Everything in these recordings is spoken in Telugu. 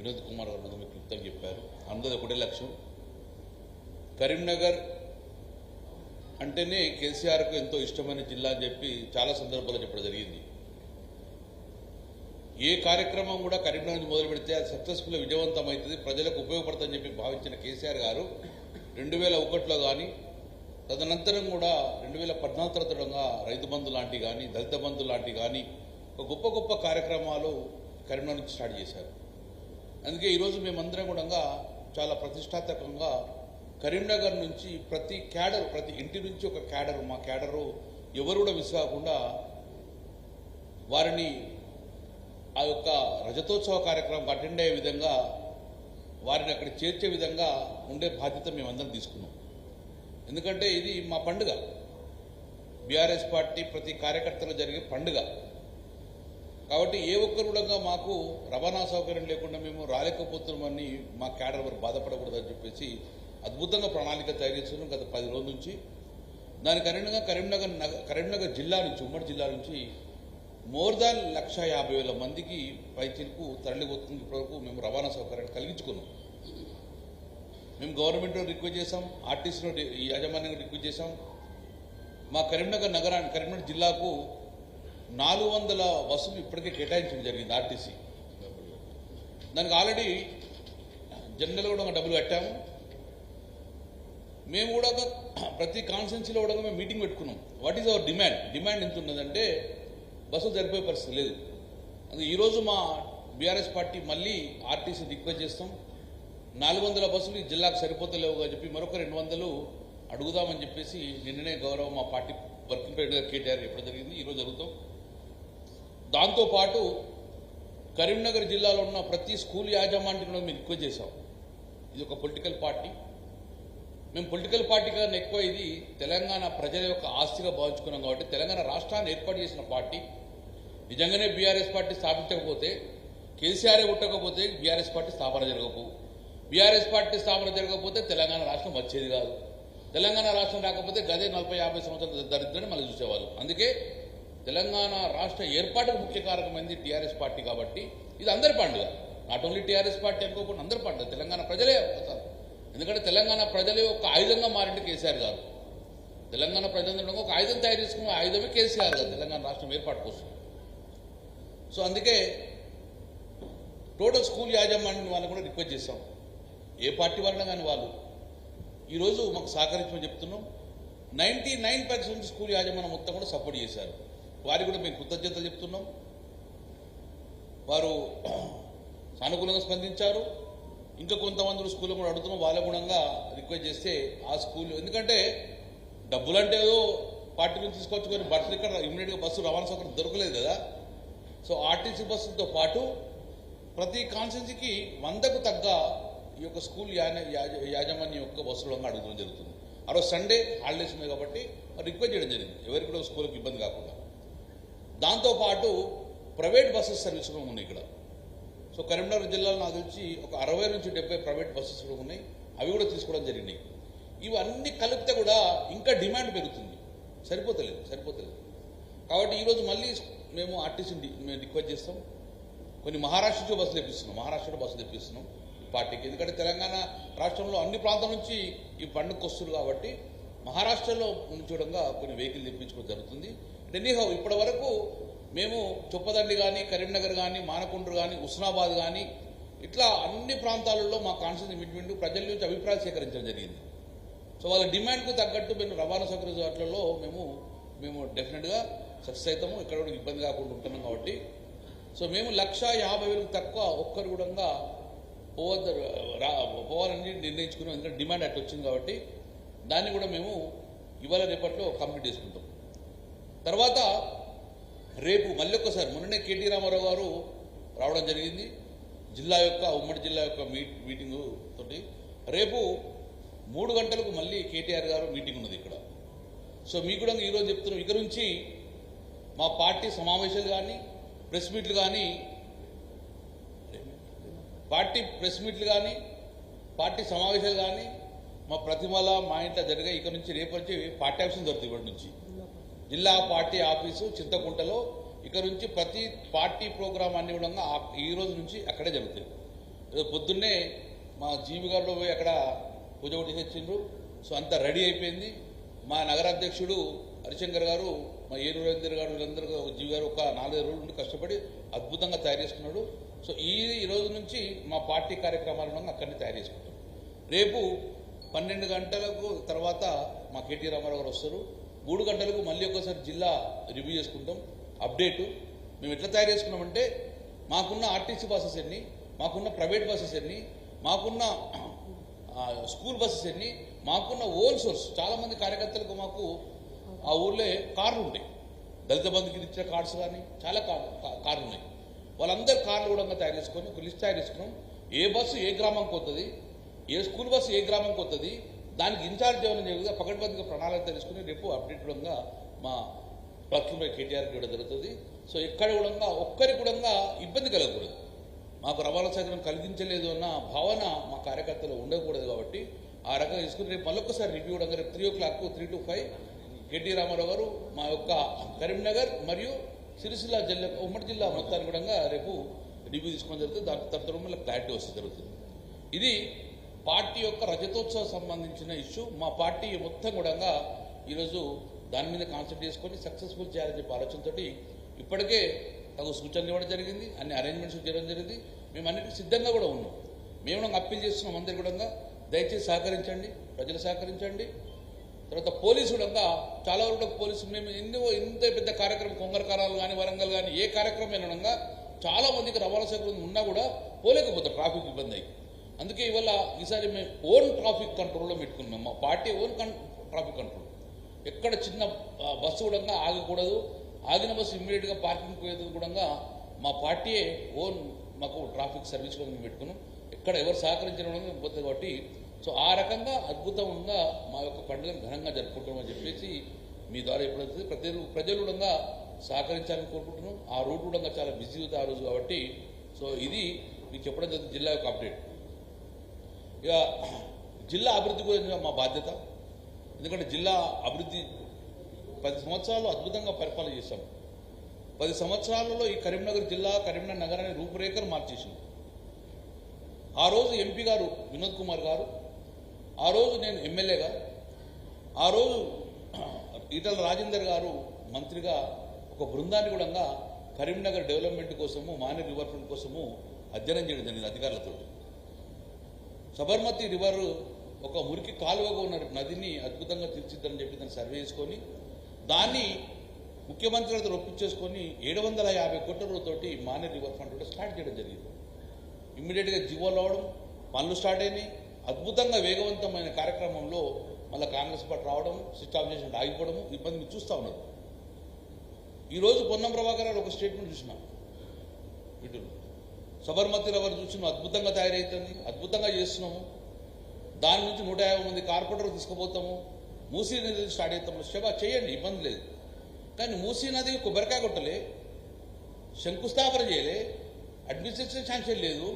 వినోద్ కుమార్ గారు మీకు క్లుప్తంగా చెప్పారు. అందరూ ఒకటే లక్ష్యం. కరీంనగర్ అంటేనే కేసీఆర్కు ఎంతో ఇష్టమైన జిల్లా అని చెప్పి చాలా సందర్భాల్లో చెప్పడం జరిగింది. ఏ కార్యక్రమం కూడా కరీంనగర్ నుంచి మొదలు పెడితే అది సక్సెస్ఫుల్గా విజయవంతం అవుతుంది, ప్రజలకు ఉపయోగపడుతుందని చెప్పి భావించిన కేసీఆర్ గారు 2001లో కానీ తదనంతరం కూడా 2014 తర్వాత రైతు బంధు లాంటివి కానీ దళిత బంధు లాంటివి కానీ ఒక గొప్ప గొప్ప కార్యక్రమాలు కరీంనగర్ నుంచి స్టార్ట్ చేశారు. అందుకే ఈరోజు మేమందరం కూడా చాలా ప్రతిష్టాత్మకంగా కరీంనగర్ నుంచి ప్రతి క్యాడర్, ప్రతి ఇంటి నుంచి ఒక క్యాడర్, మా క్యాడరు ఎవరు కూడా మిస్ కాకుండా వారిని ఆ యొక్క రజతోత్సవ కార్యక్రమం అటెండ్ అయ్యే విధంగా వారిని అక్కడ చేర్చే విధంగా ఉండే బాధ్యత మేమందరం తీసుకున్నాం. ఎందుకంటే ఇది మా పండుగ, బీఆర్ఎస్ పార్టీ ప్రతి కార్యకర్తలు జరిగే పండుగ. కాబట్టి ఏ ఒక్కరు కూడా మాకు రవాణా సౌకర్యం లేకుండా మేము రాలేకపోతున్నామని మా క్యాడర్ వారు బాధపడకూడదని చెప్పేసి అద్భుతంగా ప్రణాళిక తయారు చేస్తున్నాం గత 10 రోజుల నుంచి. దానికి అనుగుణంగా కరీంనగర్ జిల్లా నుంచి, ఉమ్మడి జిల్లా నుంచి మోర్ దాన్ 1,50,000 మందికి పైచిలకు తరలిపోతుంది. ఇప్పటివరకు మేము రవాణా సౌకర్యాన్ని కలిగించుకున్నాం. మేము గవర్నమెంట్లో రిక్వెస్ట్ చేసాం, ఆర్టీసీలో యాజమాన్యంగా రిక్వెస్ట్ చేసాం. మా కరీంనగర్ జిల్లాకు 400 బస్సులు ఇప్పటికే కేటాయించడం జరిగింది ఆర్టీసీ. దానికి ఆల్రెడీ జనరల్ కూడా డబ్బులు కట్టాము. మేము కూడా ప్రతి కాన్స్టిట్యున్సీలో కూడా మేము మీటింగ్ పెట్టుకున్నాం. వాట్ ఈజ్ అవర్ డిమాండ్ ఎంత ఉన్నదంటే బస్సులు సరిపోయే పరిస్థితి లేదు. అందుకే ఈరోజు మా బీఆర్ఎస్ పార్టీ మళ్ళీ ఆర్టీసీ రిక్వెస్ట్ చేస్తాం. 400 బస్సులు ఈ జిల్లాకు సరిపోతలేవుగా చెప్పి మరొక 200 అడుగుదామని చెప్పేసి నిన్ననే గౌరవం మా పార్టీ వర్కింగ్ ప్రెసిడెంట్ కేటీఆర్ ఎప్పుడు జరిగింది, ఈరోజు జరుగుతాం. దాంతోపాటు కరీంనగర్ జిల్లాలో ఉన్న ప్రతి స్కూల్ యాజమాన్యాన్ని కూడా మేము రిక్వెస్ట్ చేశాం. ఇది ఒక పొలిటికల్ పార్టీ, మేము పొలిటికల్ పార్టీ కన్నా ఎక్కువ ఇది తెలంగాణ ప్రజల యొక్క ఆస్తిగా భావించుకున్నాం. కాబట్టి తెలంగాణ రాష్ట్రాన్ని ఏర్పాటు చేసిన పార్టీ నిజంగానే బీఆర్ఎస్ పార్టీ స్థాపించకపోతే, కేసీఆర్ ఉట్టకపోతే బీఆర్ఎస్ పార్టీ స్థాపన జరగకపోవు. బీఆర్ఎస్ పార్టీ స్థాపన జరగకపోతే తెలంగాణ రాష్ట్రం వచ్చేది కాదు. తెలంగాణ రాష్ట్రం రాకపోతే గదే 40-50 సంవత్సరాల దరిద్రాన్ని మళ్ళీ చూసేవాళ్ళు. అందుకే తెలంగాణ రాష్ట్ర ఏర్పాటుకు ముఖ్య కారకమైంది టీఆర్ఎస్ పార్టీ. కాబట్టి ఇది అందరి పండుగ, నాట్ ఓన్లీ టీఆర్ఎస్ పార్టీ అనుకోకుండా అందరి పండుగ, తెలంగాణ ప్రజలే అవుతారు. ఎందుకంటే తెలంగాణ ప్రజలే ఒక ఆయుధంగా మారింది కేసీఆర్ గారు. తెలంగాణ ప్రజలందరూ ఒక ఆయుధం తయారు చేసుకున్న ఆయుధమే కేసీఆర్ గారు తెలంగాణ రాష్ట్రం ఏర్పాటు కోసం. సో అందుకే టోటల్ స్కూల్ యాజమాన్యం వాళ్ళని కూడా రిక్వెస్ట్ చేస్తాం, ఏ పార్టీ వాళ్ళని కానీ వాళ్ళు ఈరోజు మాకు సహకరించమని చెప్తున్నాం. 99% స్కూల్ యాజమాన్యం మొత్తం కూడా సపోర్ట్ చేశారు. వారికి కూడా మేము కృతజ్ఞతలు చెప్తున్నాం. వారు సానుకూలంగా స్పందించారు. ఇంకా కొంతమంది స్కూల్లో కూడా అడుగుతున్నాం, వాళ్ళ గుణంగా రిక్వెస్ట్ చేస్తే ఆ స్కూల్, ఎందుకంటే డబ్బులు అంటే ఏదో పార్టీ నుంచి తీసుకొచ్చుకొని బస్సులు ఇక్కడ ఇమ్మీడియట్గా బస్సు రవాణా సౌకర్యం దొరకలేదు కదా. సో ఆర్టీసీ బస్సులతో పాటు ప్రతి కాన్స్టిట్యున్సీకి 100కు తగ్గ ఈ యొక్క స్కూల్ యాజమాన్యం యొక్క బస్సులు అడగడం జరుగుతుంది. ఆ రోజు సండే హాలిడేస్ ఉన్నాయి కాబట్టి రిక్వెస్ట్ చేయడం జరిగింది, ఎవరికి కూడా స్కూల్కి ఇబ్బంది కాకుండా. దాంతోపాటు ప్రైవేట్ బస్సెస్ సర్వీస్ కూడా ఉన్నాయి ఇక్కడ. సో కరీంనగర్ జిల్లాలో నాకు తెలిసి ఒక 60 నుంచి 70 ప్రైవేట్ బస్సెస్ కూడా ఉన్నాయి, అవి కూడా తీసుకోవడం జరిగినాయి. ఇవన్నీ కలిపితే కూడా ఇంకా డిమాండ్ పెరుగుతుంది, సరిపోతలేదు. కాబట్టి ఈరోజు మళ్ళీ మేము ఆర్టీసీని మేము రిక్వెస్ట్ చేస్తాం. కొన్ని మహారాష్ట్ర బస్సులు తెప్పిస్తున్నాం ఈ పార్టీకి. ఎందుకంటే తెలంగాణ రాష్ట్రంలో అన్ని ప్రాంతాల నుంచి ఈ పండుగకు వస్తుంది కాబట్టి మహారాష్ట్రలో నుంచి కూడా కొన్ని వెహికల్ తెప్పించుకోవడం జరుగుతుంది. ఎనీహౌ ఇప్పటి వరకు మేము చొప్పదండి కానీ, కరీంనగర్ కానీ, మానకొండ్రు కానీ, హుస్నాబాద్ కానీ ఇట్లా అన్ని ప్రాంతాలలో మా కాన్స్టిట్యూన్సీ మీటింగ్ ప్రజల నుంచి అభిప్రాయాలు సేకరించడం జరిగింది. సో వాళ్ళ డిమాండ్కు తగ్గట్టు మేము రవాణా సౌకర్య వాటిలలో మేము డెఫినెట్గా సక్సెస్ అవుతాము, ఇక్కడ కూడా ఇబ్బంది కాకుండా ఉంటున్నాం. కాబట్టి సో మేము 1,50,000 తక్కువ ఒక్కరు కూడా పోవాలని నిర్ణయించుకున్నాం. ఎందుకంటే డిమాండ్ అట్లా వచ్చింది కాబట్టి దాన్ని కూడా మేము ఇవాళ రేపట్లో కంప్లీట్ చేసుకుంటాం. తర్వాత రేపు మళ్ళీ ఒక్కసారి, మొన్ననే కేటీ రామారావు గారు రావడం జరిగింది ఉమ్మడి జిల్లా యొక్క మీటింగు తోటి. రేపు 3 గంటలకు మళ్ళీ కేటీఆర్ గారు మీటింగ్ ఉన్నది ఇక్కడ. సో మీకు కూడా ఈరోజు చెప్తున్నాం, ఇక నుంచి మా పార్టీ సమావేశాలు కానీ ప్రెస్ మీట్లు కానీ పార్టీ సమావేశాలు కానీ మా ప్రతిమల మా ఇంట్లో జరిగే ఇక నుంచి రేపు నుంచి పార్టీ ఆఫీసులు దొరుకుతాయి. ఇప్పటి నుంచి జిల్లా పార్టీ ఆఫీసు చింతకుంటలో ఇక నుంచి ప్రతి పార్టీ ప్రోగ్రాం అన్ని కూడా ఈ రోజు నుంచి అక్కడే జరుగుతాయి. పొద్దున్నే మా జీవి గారిలో పోయి అక్కడ పూజ ఒకటి తెచ్చిండ్రు. సో అంతా రెడీ అయిపోయింది. మా నగరాధ్యక్షుడు హరిశంకర్ గారు, మా ఏరు రవీందర్ గారు, వీళ్ళందరూ జీవి గారు ఒక 4-5 రోజుల నుండి కష్టపడి అద్భుతంగా తయారు చేసుకున్నాడు. సో ఈ రోజు నుంచి మా పార్టీ కార్యక్రమాలను అక్కడిని తయారు చేసుకుంటాం. రేపు 12 గంటలకు తర్వాత మా కేటీ రామారావు గారు వస్తారు. 3 గంటలకు మళ్ళీ ఒకసారి జిల్లా రివ్యూ చేసుకుంటాం. అప్డేటు మేము ఎట్లా తయారు చేసుకున్నామంటే, మాకున్న ఆర్టీసీ బస్సెస్ ఎన్ని, మాకున్న ప్రైవేట్ బస్సెస్ ఎన్ని, మాకున్న స్కూల్ బస్సెస్ ఎన్ని, మాకున్న ఓన్ సోర్స్. చాలామంది కార్యకర్తలకు మాకు ఆ ఊర్లో కార్లు ఉంటాయి. దళిత బంధుకి ఇచ్చిన కార్డ్స్ కానీ చాలా కార్లు ఉన్నాయి. వాళ్ళందరూ కార్లు కూడా తయారు చేసుకొని ఒక లిస్ట్ తయారు చేసుకున్నాం. ఏ బస్సు ఏ గ్రామంకి వస్తుంది, ఏ స్కూల్ బస్సు ఏ గ్రామంకి వస్తుంది, దానికి ఇన్ఛార్జ్ ఏమైనా జరుగుతుంది, పకడ్బందీగా ప్రణాళిక తెలుసుకుని రేపు అప్డేట్ కూడా మా ప్రఖ్యంపై కేటీఆర్కి కూడా జరుగుతుంది. సో ఎక్కడ కూడా ఒక్కరికి కూడా ఇబ్బంది కలగకూడదు, మాకు రవాణా సౌకర్యం కలిగించలేదు అన్న భావన మా కార్యకర్తలు ఉండకూడదు. కాబట్టి ఆ రకంగా తీసుకుని రేపు మళ్ళొక్కసారి రివ్యూ కూడా రేపు 3 o'clock 3 to 5 కేటీ రామారావు గారు మా యొక్క కరీంనగర్ మరియు సిరిసిల్ల జిల్లా ఉమ్మడి జిల్లా మొత్తాన్ని కూడా రేపు రివ్యూ తీసుకోవడం జరుగుతుంది. దాని తర్వాత మళ్ళీ క్లారిటీ వస్తే జరుగుతుంది. ఇది పార్టీ యొక్క రజతోత్సవం సంబంధించిన ఇష్యూ. మా పార్టీ మొత్తం కూడా ఈరోజు దాని మీద కాన్సెప్ట్ చేసుకొని సక్సెస్ఫుల్ చేయాలని చెప్పి ఆలోచనతో ఇప్పటికే తగు సూచనలు ఇవ్వడం జరిగింది, అన్ని అరేంజ్మెంట్స్ చేయడం జరిగింది. మేము అన్నిటికీ సిద్ధంగా కూడా ఉన్నాం. మేము అప్పీల్ చేస్తున్నాం అందరు కూడా దయచేసి సహకరించండి, ప్రజలు సహకరించండి. తర్వాత పోలీసు కూడా చాలా వరకు పోలీసు మేము ఇంత పెద్ద కార్యక్రమం కొంగరకారాలు కానీ వరంగల్ కానీ ఏ కార్యక్రమం అయినా చాలా మందికి రవాణా సౌకర్యం ఉన్నా కూడా పోలేకపోతారు, ట్రాఫిక్ ఇబ్బంది అయ్యి. అందుకే ఇవాళ ఈసారి మేము ఓన్ ట్రాఫిక్ కంట్రోల్లో పెట్టుకున్నాం. మా పార్టీ ఓన్ ట్రాఫిక్ కంట్రోల్. ఎక్కడ చిన్న బస్సు కూడా ఆగకూడదు, ఆగిన బస్సు ఇమ్మీడియట్గా పార్కింగ్ పోయేది కూడా మా పార్టీయే ఓన్ మాకు ట్రాఫిక్ సర్వీస్ కూడా మేము పెట్టుకున్నాం. ఎక్కడ ఎవరు సహకరించడం పోతుంది కాబట్టి సో ఆ రకంగా అద్భుతంగా మా యొక్క పండుగను ఘనంగా జరుపుకుంటామని చెప్పేసి మీ ద్వారా ఎప్పుడైతే ప్రజలు కూడా సహకరించాలని కోరుకుంటున్నాం. ఆ రూట్ కూడా చాలా బిజీ అవుతుంది ఆ రోజు కాబట్టి సో ఇది మీకు చెప్పడం జరుగుతుంది జిల్లా యొక్క అప్డేట్. ఇక జిల్లా అభివృద్ధి గురించి మా బాధ్యత. ఎందుకంటే జిల్లా అభివృద్ధి 10 సంవత్సరాలు అద్భుతంగా పరిపాలన చేశాం. 10 సంవత్సరాలలో ఈ కరీంనగర్ జిల్లా, కరీంనగర్ నగరాన్ని రూపురేఖలు మార్చేసింది. ఆ రోజు ఎంపీ గారు వినోద్ కుమార్ గారు, ఆ రోజు నేను ఎమ్మెల్యేగా, ఆ రోజు ఈటల రాజేందర్ గారు మంత్రిగా ఒక బృందాన్ని కూడా కరీంనగర్ డెవలప్మెంట్ కోసము, మానేర్ రివర్ ఫ్రంట్ కోసము అధ్యయనం చేయడం జరిగింది అధికారులతో. సబర్మతి రివర్ ఒక మురికి కాలువగా ఉన్న నదిని అద్భుతంగా తీర్చిద్దని చెప్పి దాన్ని సర్వే చేసుకొని దాన్ని ముఖ్యమంత్రులతో ఒప్పించేసుకొని 750 కోట్ల రూపాయలతోటి మానేర్ రివర్ ఫ్రంట్ కూడా స్టార్ట్ చేయడం జరిగింది. ఇమ్మీడియట్గా జీవోలు రావడం, పనులు స్టార్ట్ అయినాయి. అద్భుతంగా వేగవంతమైన కార్యక్రమంలో మళ్ళీ కాంగ్రెస్ పార్టీ రావడం, సిస్టాబిలిజేషన్ ఆగిపోవడము ఇబ్బంది మీరు చూస్తూ ఉన్నారు. ఈరోజు పొన్నం ప్రభాకర్ గారు ఒక స్టేట్మెంట్ చూసినాం, ఇటు సబర్మతి రివర్ చూసినాం, అద్భుతంగా తయారవుతుంది, అద్భుతంగా చేస్తున్నాము, దాని నుంచి 150 మంది కార్పొరేటర్లు తీసుకుపోతాము, మూసీ నది స్టార్ట్ అవుతాము. సేవ చేయండి, ఇబ్బంది లేదు. కానీ మూసీ నదికి కొబ్బరికాయ కొట్టలే, శంకుస్థాపన చేయలే, అడ్మినిస్ట్రేషన్ శాంక్షన్ లేదు,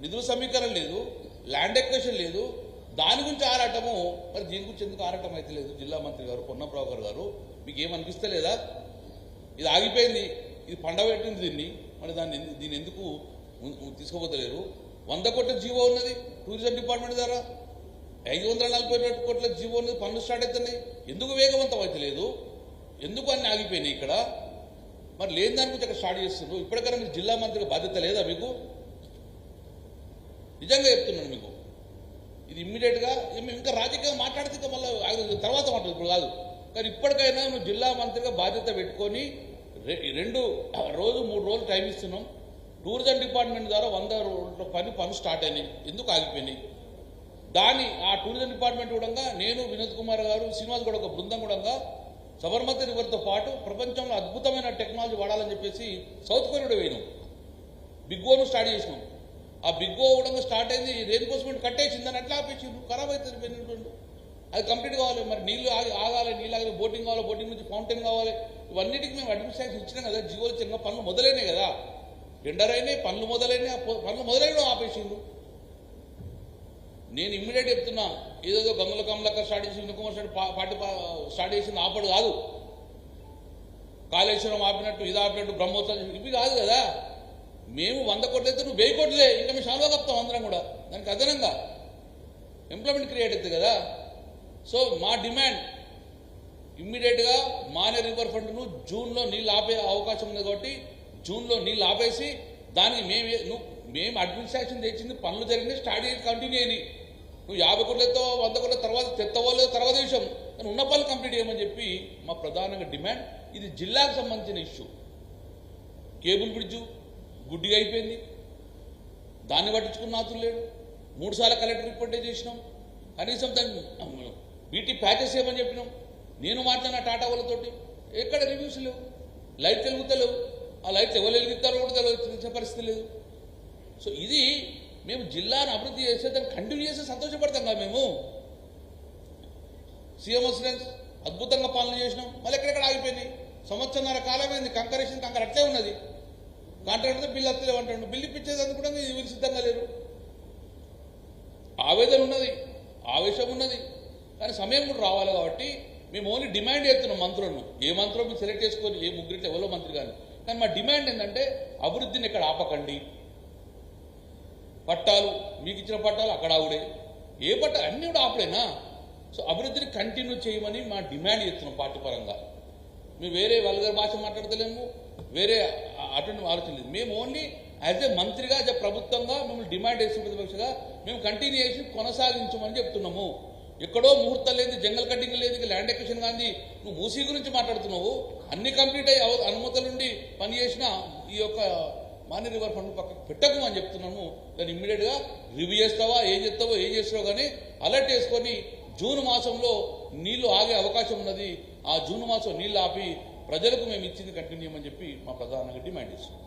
నిధుల సమీకరణ లేదు, ల్యాండ్ ఎక్వేషన్ లేదు. దాని గురించి ఆరాటము. మరి దీని గురించి ఎందుకు ఆరాటం అయితే లేదు? జిల్లా మంత్రి గారు పొన్నం ప్రభాకర్ గారు మీకు ఏమనిపిస్తలేదా? ఇది ఆగిపోయింది, ఇది పండగ పెట్టింది దీన్ని, మరి దీన్ని ఎందుకు తీసుకుపోతలేరు? 100 కోట్ల జీవో ఉన్నది టూరిజం డిపార్ట్మెంట్ ద్వారా, 540 కోట్ల జీవో ఉన్నది, పనులు స్టార్ట్ అవుతున్నాయి. ఎందుకు వేగవంతం అయితే లేదు? ఎందుకు అన్నీ ఆగిపోయినాయి ఇక్కడ? మరి లేని దాని గురించి అక్కడ స్టార్ట్ చేస్తున్నారు. ఇప్పటికైనా మీకు జిల్లా మంత్రికి బాధ్యత లేదా? మీకు నిజంగా చెప్తున్నాను, మీకు ఇది ఇమ్మీడియట్గా ఇంకా రాజకీయంగా మాట్లాడితే ఇంకా మళ్ళీ తర్వాత మాట్లాడు, ఇప్పుడు కాదు. కానీ ఇప్పటికైనా నువ్వు జిల్లా మంత్రిగా బాధ్యత పెట్టుకొని 2 రోజు 3 రోజులు టైం ఇస్తున్నాం. టూరిజం డిపార్ట్మెంట్ ద్వారా 100 రోజుల పనులు స్టార్ట్ అయినాయి, ఎందుకు ఆగిపోయినాయి? ఆ టూరిజం డిపార్ట్మెంట్ కూడా నేను, వినోద్ కుమార్ గారు, శ్రీనివాస్ కూడా ఒక బృందం కూడా సబర్మతి రివర్తో పాటు ప్రపంచంలో అద్భుతమైన టెక్నాలజీ వాడాలని చెప్పేసి సౌత్ కొరియాలో పోయినాం. బిగ్గోను స్టార్ట్ చేసినాం. ఆ బిగ్గో కూడా స్టార్ట్ అయింది, రెయిన్ఫోర్స్మెంట్ కట్టేసిందని అట్లా ఆపేసిండు, ఖరాబ్ అవుతుంది. అది కంప్లీట్ కావాలి. మరి నీళ్లు ఆగాలి, నీళ్ళు ఆగాలి, బోటింగ్ కావాలి, బోటింగ్ నుంచి ఫౌంటైన్ కావాలి. ఇవన్నిటికీ మేము అడ్మినిస్ట్రేషన్ ఇచ్చినాం కదా. జీవోలు చిన్న పనులు మొదలైనాయి కదా, టెండర్ అయినాయి, పనులు మొదలైనాయి. పనులు మొదలైన ఆపేసిండు. నేను ఇమ్మీడియట్ చెప్తున్నా, ఏదేదో గంగుల కమలక్క స్టార్ట్ చేసి, వినుకుమార్ పార్టీ స్టార్ట్ చేసింది ఆపడు కాదు. కాళేశ్వరం ఆపినట్టు, ఇది ఆపినట్టు, బ్రహ్మోత్సవం ఇవి కాదు కదా. మేము 100 కోట్లు అయితే నువ్వు 1000 కోట్లే, ఇంకా మేము శాలువా కప్తాం అందరం కూడా. దానికి అదనంగా ఎంప్లాయ్మెంట్ క్రియేట్ అవుతుంది కదా. సో మా డిమాండ్ ఇమ్మీడియట్గా మానే రివర్ ఫ్రంట్ను జూన్లో నీళ్ళు ఆపే అవకాశం ఉంది కాబట్టి జూన్లో నీళ్ళు ఆపేసి దానికి మేము అడ్మినిస్ట్రేషన్ తెచ్చింది పనులు జరిగినాయి, స్టార్ట్ చేసి కంటిన్యూ అయినాయి. నువ్వు 50 కోట్లతో 100 కోట్ల తర్వాత తెత్తవో లేదో తర్వాత విషయం, కానీ ఉన్న పనులు కంప్లీట్ చేయమని చెప్పి మా ప్రధానంగా డిమాండ్. ఇది జిల్లాకు సంబంధించిన ఇష్యూ. కేబుల్ బ్రిడ్జు గుడ్డిగా అయిపోయింది, దాన్ని పట్టించుకున్న నాతులు లేడు. 3 సార్లు కలెక్టర్ రిపోర్టే చేసినాం, కనీసం దాన్ని బీటీ ప్యాచెస్ చేయమని చెప్పినాం. నేను మాట్లాడిన టాటా వాళ్ళతోటి, ఎక్కడ రివ్యూస్ లేవు, లైట్లు వెలుగుతలేవు. ఆ లైట్లు ఎవరు వెలిగిస్తారో కూడా తెలిసే పరిస్థితి లేదు. సో ఇది మేము జిల్లాను అభివృద్ధి చేస్తే దాన్ని కంటిన్యూ చేస్తే సంతోషపడతాం కదా. మేము సీఎం రెసిడెన్స్ అద్భుతంగా పాలన చేసినాం, మళ్ళీ ఎక్కడెక్కడ ఆగిపోయినాయి. సంవత్సరన్నర కాలమైంది, కంకరేషన్ కంకర అట్లే ఉన్నది. కాంట్రాక్టర్తో బిల్లు అత్తలేవు అంటాడు, బిల్లు ఇప్పించేందుకు కూడా వీళ్ళు సిద్ధంగా లేరు. ఆవేదన ఉన్నది, ఆవేశం ఉన్నది, కానీ సమయం కూడా రావాలి. కాబట్టి మేము ఓన్లీ డిమాండ్ చేస్తున్నాం మంత్రులను. ఏ మంత్రులు మీరు సెలెక్ట్ చేసుకొని ఏ ముగ్గురిట్లో ఎవరో మంత్రి కానీ మా డిమాండ్ ఏంటంటే అభివృద్ధిని ఎక్కడ ఆపకండి. పట్టాలు మీకు ఇచ్చిన పట్టాలు అక్కడ ఆవిడే, ఏ పట్టాలు అన్నీ కూడా ఆపడేనా. సో అభివృద్ధిని కంటిన్యూ చేయమని మా డిమాండ్ చేస్తున్నాం పార్టీ పరంగా. మేము వేరే వల్గర్ భాష మాట్లాడతలేము, వేరే అటువంటి ఆలోచన లేదు. మేము ఓన్లీ యాజ్ ఏ మంత్రిగా యాజ్ ఏ ప్రభుత్వంగా మిమ్మల్ని డిమాండ్ చేసిన ప్రతిపక్షగా మేము కంటిన్యూ చేసి కొనసాగించమని చెప్తున్నాము. ఎక్కడో ముహూర్తం లేదు, జంగల్ కటింగ్ లేదు, ల్యాండ్ ఎక్విజిషన్ గాంధీ నువ్వు మూసీ గురించి మాట్లాడుతున్నావు. అన్ని కంప్లీట్ అయ్యి అనుమతులుండి పనిచేసిన ఈ యొక్క మానే రివర్ ఫండ్ పక్కకు పెట్టకు అని చెప్తున్నాము. దాన్ని ఇమ్మీడియట్గా రివ్యూ చేస్తావా, ఏం చేస్తావో కానీ అలర్ట్ చేసుకొని జూన్ మాసంలో నీళ్లు ఆగే అవకాశం ఉన్నది. ఆ జూన్ మాసం నీళ్లు ఆపి ప్రజలకు మేము ఇచ్చింది కంటిన్యూ చేయమని చెప్పి మా ప్రధానంగా డిమాండ్ చేస్తున్నాం.